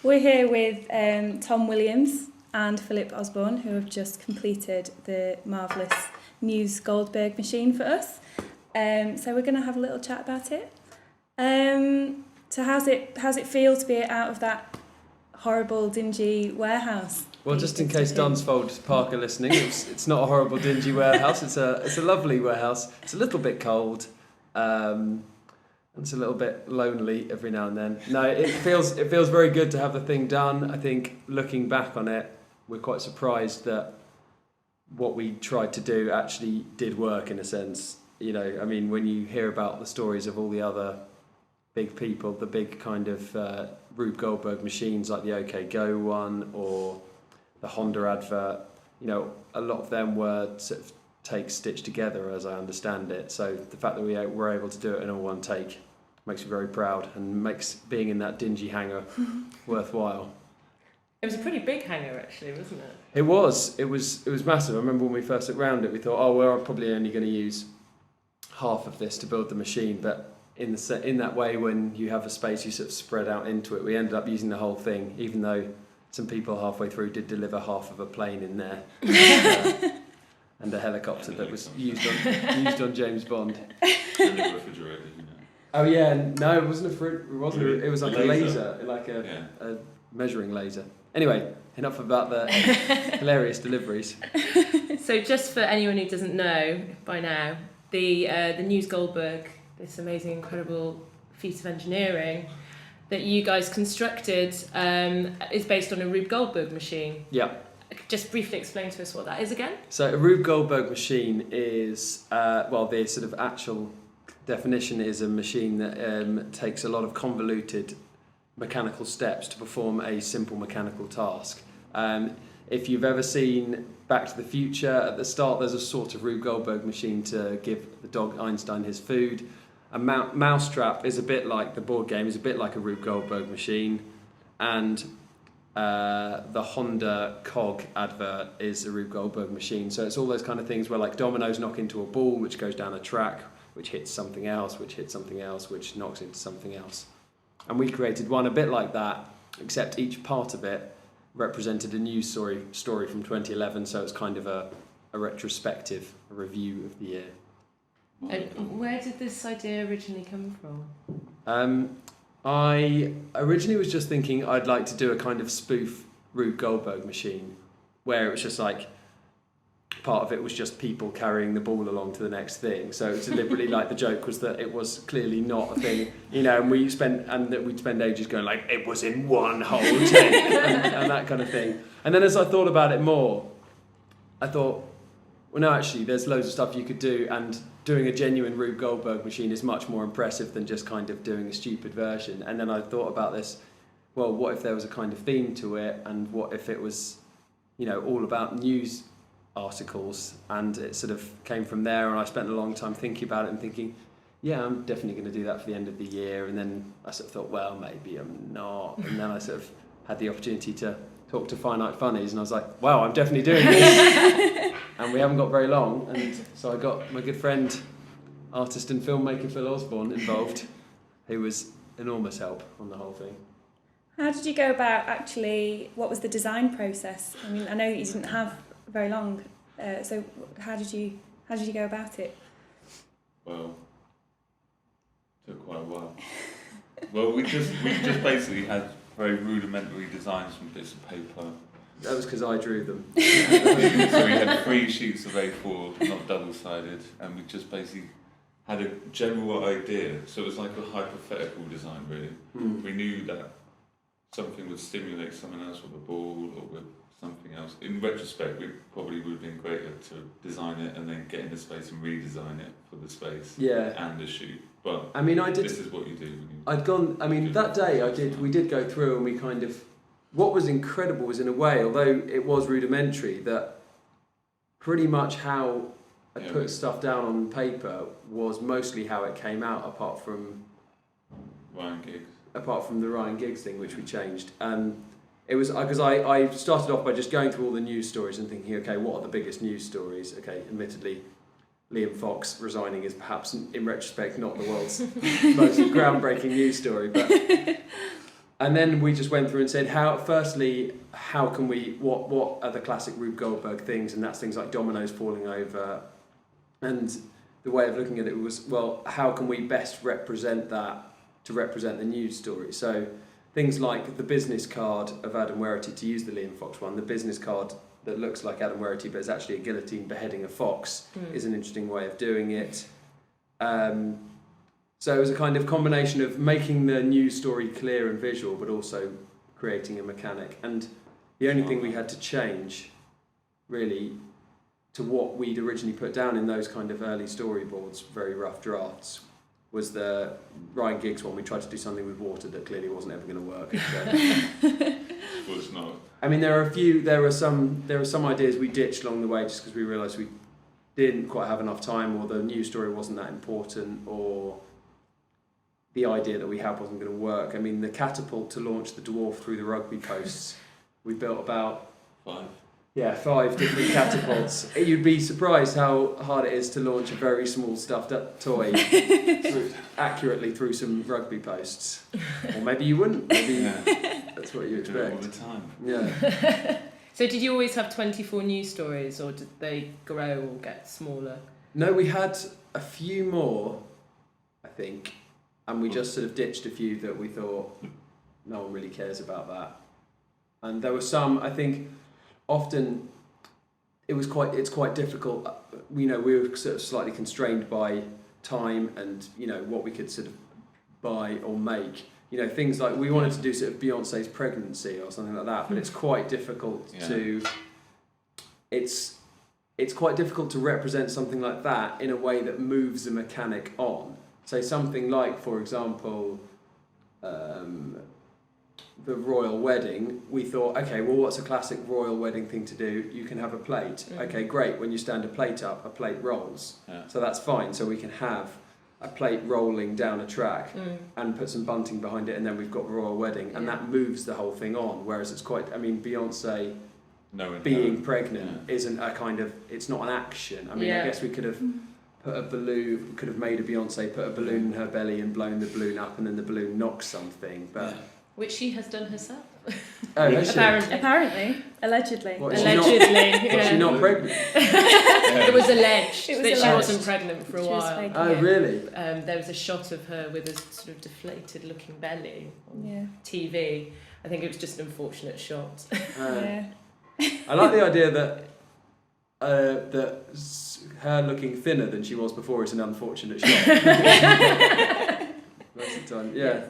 We're here with Tom Williams and Phillip Osborne, who have just completed the marvellous Muse Goldberg machine for us. So we're going to have a little chat about it. So how's it feel to be out of that horrible, dingy warehouse? Well, just in case Dunsfold Park are listening, it's not a horrible, dingy warehouse. It's a lovely warehouse. It's a little bit cold. It's a little bit lonely every now and then. No, it feels very good to have the thing done. I think looking back on it, we're quite surprised that what we tried to do actually did work in a sense. You know, I mean, when you hear about the stories of all the other big people, the big kind of Rube Goldberg machines like the OK Go one or the Honda advert, you know, a lot of them were sort of stitched together as I understand it. So the fact that we were able to do it in all one take makes me very proud and makes being in that dingy hangar worthwhile. It was a pretty big hangar actually, wasn't it? It was massive. I remember when we first looked around it, we thought, oh, we're probably only going to use half of this to build the machine, but in that way, when you have a space, you sort of spread out into it. We ended up using the whole thing, even though some people halfway through did deliver half of a plane in there. And a helicopter that was used on James Bond. And a refrigerator, you know. Oh yeah, no, it wasn't a fridge. It wasn't. Really? It was like a laser, like a measuring laser. Anyway, enough about the hilarious deliveries. So just for anyone who doesn't know by now, the Muse Goldberg, this amazing, incredible feat of engineering that you guys constructed, is based on a Rube Goldberg machine. Yeah. Just briefly explain to us what that is again. So a Rube Goldberg machine is, the sort of actual definition is a machine that takes a lot of convoluted mechanical steps to perform a simple mechanical task. If you've ever seen Back to the Future, at the start there's a sort of Rube Goldberg machine to give the dog Einstein his food. A mousetrap is a bit like the board game, is a bit like a Rube Goldberg machine, and the Honda cog advert is a Rube Goldberg machine. So it's all those kind of things where like dominoes knock into a ball which goes down a track, which hits something else, which hits something else, which knocks into something else. And we created one a bit like that, except each part of it represented a news story from 2011, so it's kind of a retrospective, a review of the year. And where did this idea originally come from? I originally was just thinking I'd like to do a kind of spoof Rube Goldberg machine, where it was just like, part of it was just people carrying the ball along to the next thing. So deliberately, like, the joke was that it was clearly not a thing, you know, and we'd spend ages going like, it was in one whole take and that kind of thing. And then as I thought about it more, I thought, well, no, actually, there's loads of stuff you could do, and doing a genuine Rube Goldberg machine is much more impressive than just kind of doing a stupid version. And then I thought about this, well, what if there was a kind of theme to it, and what if it was, you know, all about news articles, and it sort of came from there. And I spent a long time thinking about it and thinking, yeah, I'm definitely going to do that for the end of the year. And then I sort of thought, well, maybe I'm not. And then I sort of had the opportunity to talk to Finite Funnies, and I was like, wow, I'm definitely doing this. And we haven't got very long, and so I got my good friend, artist and filmmaker Phillip Osborne involved, who was enormous help on the whole thing. How did you go about actually, what was the design process? I mean, I know you didn't have very long, so how did you go about it? Well, it took quite a while. Well, we just basically had very rudimentary designs from bits of paper. That was because I drew them. So we had 3 sheets of A4, not double-sided, and we just basically had a general idea. So it was like a hypothetical design, really. We knew that something would stimulate someone else with a ball or with something else. In retrospect, we probably would have been greater to design it and then get in the space and redesign it for the space and the shoot. But I mean, this is what you do. That day we did go through, and we kind of, what was incredible was, in a way, although it was rudimentary, that pretty much how I put stuff down on paper was mostly how it came out, apart from the Ryan Giggs thing, which we changed. It was because I started off by just going through all the news stories and thinking, okay, what are the biggest news stories? Okay, admittedly, Liam Fox resigning is perhaps, in retrospect, not the world's most groundbreaking news story, but And then we just went through and said, how can we, what are the classic Rube Goldberg things? And that's things like dominoes falling over. And the way of looking at it was, well, how can we best represent that to represent the news story? So things like the business card of Adam Werrity, to use the Liam Fox one, the business card that looks like Adam Werrity but is actually a guillotine beheading a fox is an interesting way of doing it. So it was a kind of combination of making the news story clear and visual, but also creating a mechanic. And the only thing we had to change, really, to what we'd originally put down in those kind of early storyboards, very rough drafts, was the Ryan Giggs one. We tried to do something with water that clearly wasn't ever going to work. Well, it's not. I mean, there were some ideas we ditched along the way just because we realised we didn't quite have enough time, or the news story wasn't that important, or the idea that we had wasn't going to work. I mean, the catapult to launch the dwarf through the rugby posts, we built about 5 different catapults. You'd be surprised how hard it is to launch a very small stuffed up toy accurately through some rugby posts. Or maybe you wouldn't. Maybe that's what you expect. All the time. Yeah. So did you always have 24 news stories, or did they grow or get smaller? No, we had a few more, I think, and we just sort of ditched a few that we thought no one really cares about that. And there were some, I think, often it's quite difficult. We were sort of slightly constrained by time and what we could sort of buy or make. Things like we wanted to do sort of Beyonce's pregnancy or something like that, but it's quite difficult to. It's quite difficult to represent something like that in a way that moves the mechanic on. So something like, for example, the royal wedding, we thought, okay, well, what's a classic royal wedding thing to do? You can have a plate. Okay, great. When you stand a plate up, a plate rolls. Yeah. So that's fine. So we can have a plate rolling down a track and put some bunting behind it, and then we've got royal wedding, and that moves the whole thing on. Whereas it's Beyonce being pregnant isn't a kind of, it's not an action. I guess we could have put a balloon, we could have made a Beyonce put a balloon in her belly and blown the balloon up, and then the balloon knocks something, but. Which she has done herself. Oh, has she? Apparently. Allegedly. What, Allegedly. Was she not pregnant? It was alleged that alleged. she wasn't pregnant for a while. Oh, really? There was a shot of her with a sort of deflated looking belly on TV. I think it was just an unfortunate shot. I like the idea that her looking thinner than she was before is an unfortunate shot. Most of the time, yeah.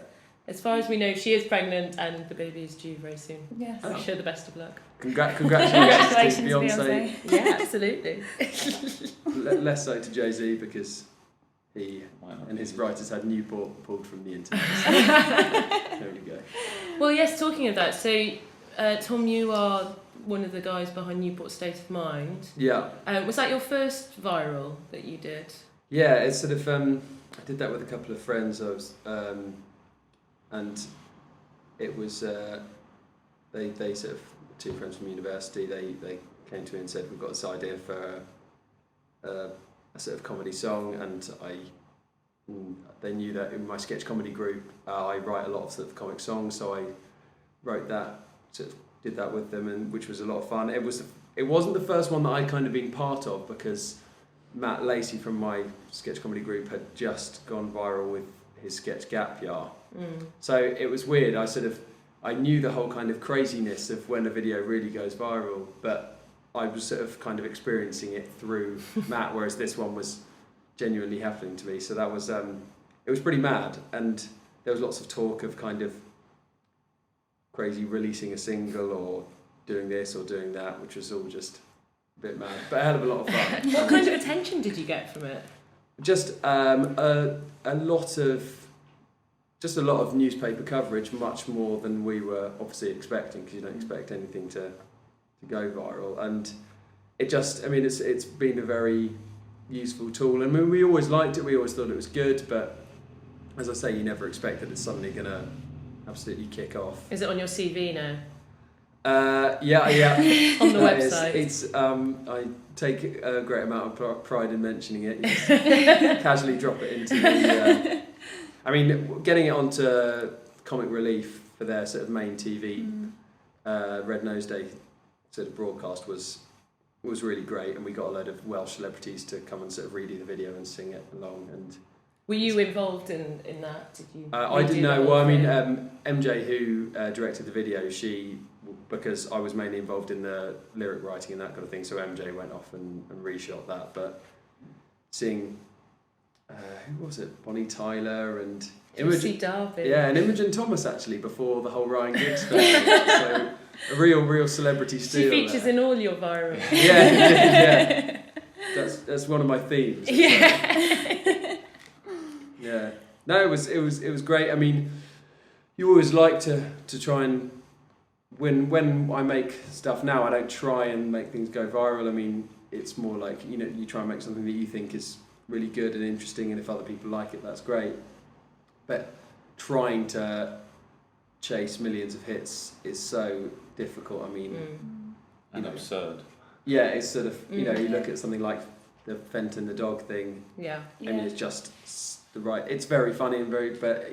As far as we know, she is pregnant and the baby is due very soon. Yes. I wish her the best of luck. Congratulations to Beyonce. Yeah, absolutely. Less so to Jay-Z because he and his writers had Newport pulled from the internet. There we go. Well, yes, talking of that, so Tom, you are one of the guys behind Newport State of Mind. Yeah. Was that your first viral that you did? Yeah, it's sort of, I did that with a couple of friends. I was... and it was they sort of, two friends from university, they came to me and said, we've got this idea for a sort of comedy song, and they knew that in my sketch comedy group I write a lot of sort of comic songs, so I wrote that, sort of did that with them, and which was a lot of fun. It wasn't the first one that I'd kind of been part of, because Matt Lacey from my sketch comedy group had just gone viral with his sketch Gap Year. So it was weird. I knew the whole kind of craziness of when a video really goes viral, but I was sort of kind of experiencing it through Matt, whereas this one was genuinely happening to me. So that was, it was pretty mad, and there was lots of talk of kind of crazy releasing a single or doing this or doing that, which was all just a bit mad, but a hell of a lot of fun. What kind of attention did you get from it? Just a lot of newspaper coverage, much more than we were obviously expecting, because you don't expect anything to go viral. And it just, it's been a very useful tool. We always liked it, we always thought it was good, but as I say, you never expect that it's suddenly going to absolutely kick off. Is it on your CV now? Yeah. On the website. It's I take a great amount of pride in mentioning it. You just casually drop it into the... getting it onto Comic Relief for their sort of main TV Red Nose Day sort of broadcast was really great, and we got a load of Welsh celebrities to come and sort of redo the video and sing it along. And were you involved in that? Did you? I didn't know. Well, I mean, MJ, who directed the video, because I was mainly involved in the lyric writing and that kind of thing, so MJ went off and reshot that. But seeing, who was it? Bonnie Tyler and Imogen Darby. Yeah, and Imogen Thomas actually before the whole Ryan Giggs thing. So a real celebrity steal. She features in all your viral. Yeah. That's one of my themes. Yeah. Yeah. No, it was great. I mean, you always like to try and when I make stuff now, I don't try and make things go viral. I mean, it's more like, you try and make something that you think is really good and interesting, and if other people like it, that's great. But trying to chase millions of hits is so difficult. I mean, absurd. Yeah, it's sort of, you look at something like the Fenton the dog thing. Yeah. I mean, it's just the right. It's very funny and but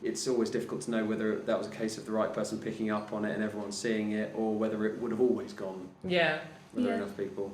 it's always difficult to know whether that was a case of the right person picking up on it and everyone seeing it, or whether it would have always gone. Yeah. Whether enough people.